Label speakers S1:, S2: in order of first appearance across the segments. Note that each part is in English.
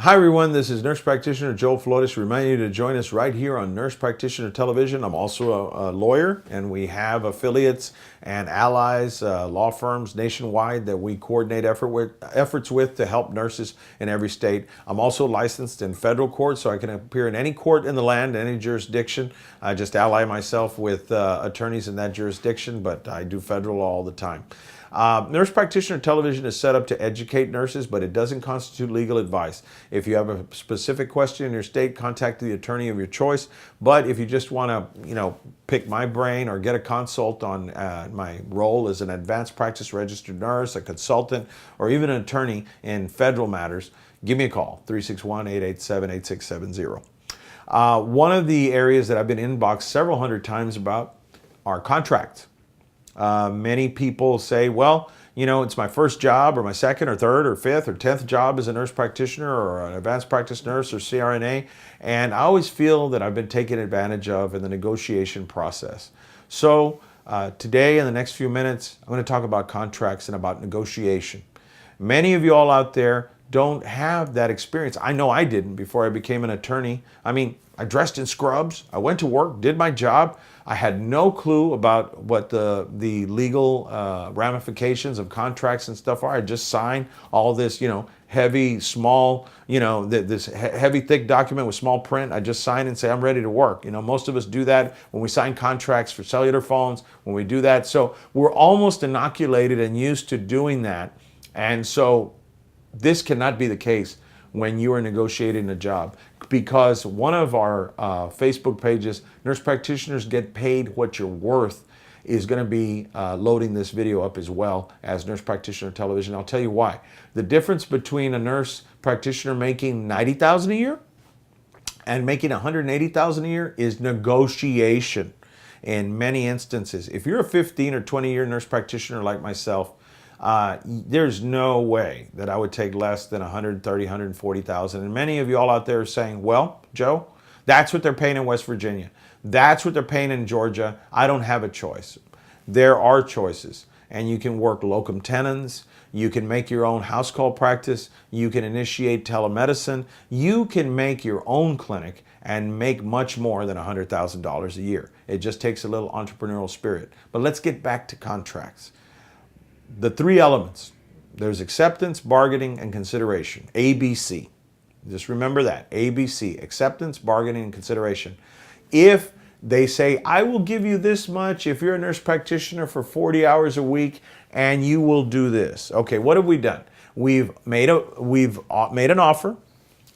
S1: Hi everyone, this is Nurse Practitioner Joe Flores reminding you to join us right here on Nurse Practitioner Television. I'm also a lawyer, and we have affiliates and allies, law firms nationwide that we coordinate efforts with to help nurses in every state. I'm also licensed in federal court, so I can appear in any court in the land, any jurisdiction. I just ally myself with attorneys in that jurisdiction, but I do federal law all the time. Nurse Practitioner Television is set up to educate nurses, but it doesn't constitute legal advice. If you have a specific question in your state, contact the attorney of your choice. But if you just want to, pick my brain or get a consult on my role as an advanced practice registered nurse, a consultant, or even an attorney in federal matters, give me a call, 361-887-8670. One of the areas that I've been inboxed several hundred times about are contracts. Many people say, well, it's my first job or my second or third or fifth or 10th job as a nurse practitioner or an advanced practice nurse or CRNA. And I always feel that I've been taken advantage of in the negotiation process. So today, in the next few minutes, I'm going to talk about contracts and about negotiation. Many of you all out there don't have that experience. I know I didn't before I became an attorney. I dressed in scrubs. I went to work, did my job. I had no clue about what the legal ramifications of contracts and stuff are. I just signed all this, heavy, small, this heavy, thick document with small print. I just sign and say, I'm ready to work. Most of us do that when we sign contracts for cellular phones, when we do that. So we're almost inoculated and used to doing that. And so this cannot be the case when you are negotiating a job, because one of our Facebook pages, Nurse Practitioners Get Paid What You're Worth, is going to be loading this video up as well as Nurse Practitioner Television. I'll tell you why. The difference between a nurse practitioner making $90,000 a year and making $180,000 a year is negotiation in many instances. If you're a 15 or 20-year nurse practitioner like myself, there's no way that I would take less than $130,000, $140,000. And many of you all out there are saying, well, Joe, that's what they're paying in West Virginia. That's what they're paying in Georgia. I don't have a choice. There are choices. And you can work locum tenens. You can make your own house call practice. You can initiate telemedicine. You can make your own clinic and make much more than $100,000 a year. It just takes a little entrepreneurial spirit. But let's get back to contracts. The three elements: there's acceptance, bargaining, and consideration. ABC. Just remember that. ABC. Acceptance, bargaining, and consideration. If they say, I will give you this much if you're a nurse practitioner for 40 hours a week and you will do this. Okay, what have we done? We've made an offer,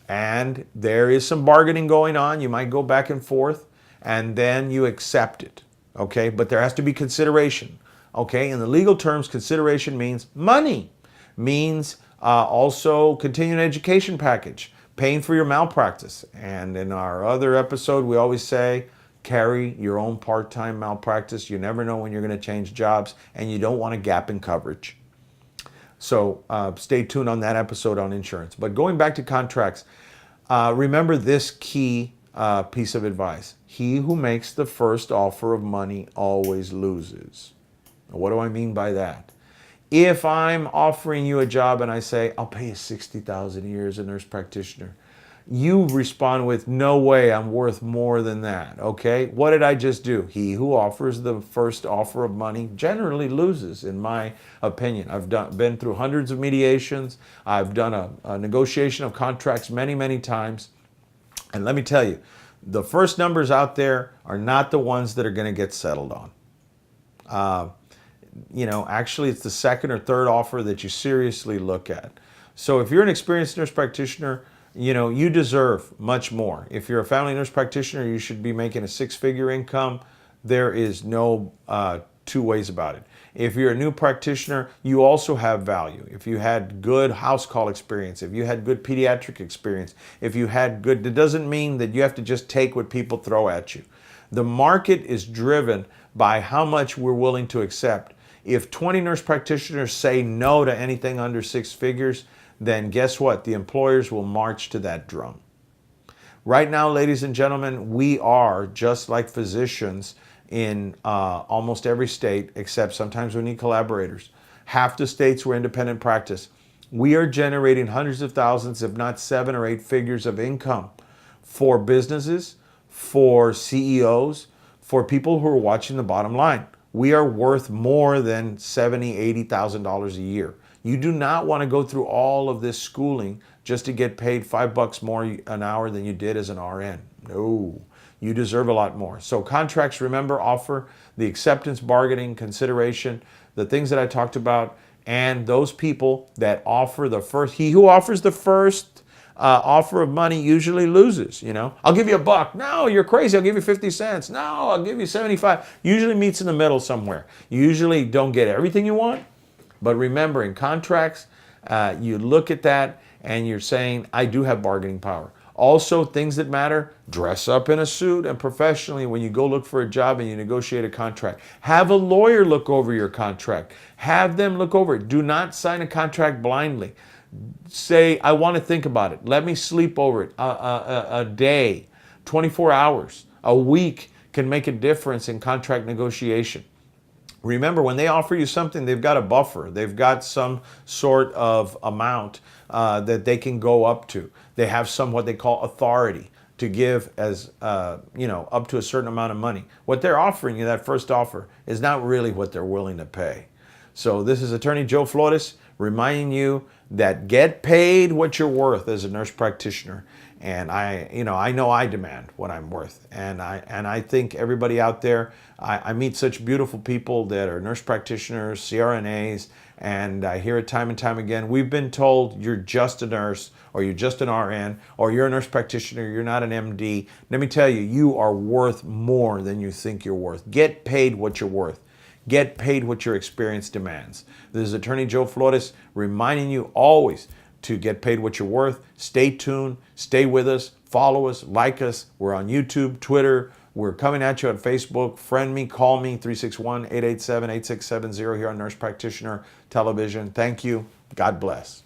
S1: and there is some bargaining going on. You might go back and forth, and then you accept it. Okay, but there has to be consideration. Okay, in the legal terms, consideration means money, means also continuing education package, paying for your malpractice. And in our other episode, we always say, carry your own part-time malpractice. You never know when you're going to change jobs, and you don't want a gap in coverage. So stay tuned on that episode on insurance. But going back to contracts, remember this key piece of advice. He who makes the first offer of money always loses. What do I mean by that? If I'm offering you a job and I say, I'll pay you $60,000 a year as a nurse practitioner, you respond with, no way, I'm worth more than that. Okay, what did I just do? He who offers the first offer of money generally loses, in my opinion. I've been through hundreds of mediations. I've done a negotiation of contracts many, many times. And let me tell you, the first numbers out there are not the ones that are going to get settled on. Actually, it's the second or third offer that you seriously look at. So if you're an experienced nurse practitioner, you deserve much more. If you're a family nurse practitioner, you should be making a six-figure income. There is no two ways about it. If you're a new practitioner, you also have value. If you had good house call experience, if you had good pediatric experience, if you had good, it doesn't mean that you have to just take what people throw at you. The market is driven by how much we're willing to accept. If 20 nurse practitioners say no to anything under six figures, then guess what? The employers will march to that drum. Right now, ladies and gentlemen, we are just like physicians in almost every state, except sometimes we need collaborators. Half the states were independent practice. We are generating hundreds of thousands, if not 7 or 8 figures of income for businesses, for CEOs, for people who are watching the bottom line. We are worth more than $70,000, $80,000 a year. You do not want to go through all of this schooling just to get paid $5 more an hour than you did as an RN. No, you deserve a lot more. So contracts, remember, offer the acceptance, bargaining, consideration, the things that I talked about, and those people that offer the first, he who offers the first offer of money usually loses. I'll give you $1. No, you're crazy. I'll give you 50 cents. No, I'll give you 75. Usually meets in the middle somewhere. You usually don't get everything you want, but remember, in contracts, you look at that and you're saying, I do have bargaining power. Also, things that matter, dress up in a suit and professionally when you go look for a job and you negotiate a contract. Have a lawyer look over your contract. Have them look over it. Do not sign a contract blindly. Say, I want to think about it. Let me sleep over it. A day, 24 hours, a week can make a difference in contract negotiation. Remember, when they offer you something, they've got a buffer. They've got some sort of amount that they can go up to. They have some what they call authority to give as, up to a certain amount of money. What they're offering you, that first offer, is not really what they're willing to pay. So this is Attorney Joe Flores reminding you that get paid what you're worth as a nurse practitioner. And I know I demand what I'm worth. And I think everybody out there, I meet such beautiful people that are nurse practitioners, CRNAs, and I hear it time and time again. We've been told you're just a nurse, or you're just an RN, or you're a nurse practitioner, you're not an MD. Let me tell you, you are worth more than you think you're worth. Get paid what you're worth. Get paid what your experience demands. This is Attorney Joe Flores reminding you always to get paid what you're worth. Stay tuned. Stay with us. Follow us. Like us. We're on YouTube, Twitter. We're coming at you on Facebook. Friend me. Call me. 361-887-8670 here on Nurse Practitioner Television. Thank you. God bless.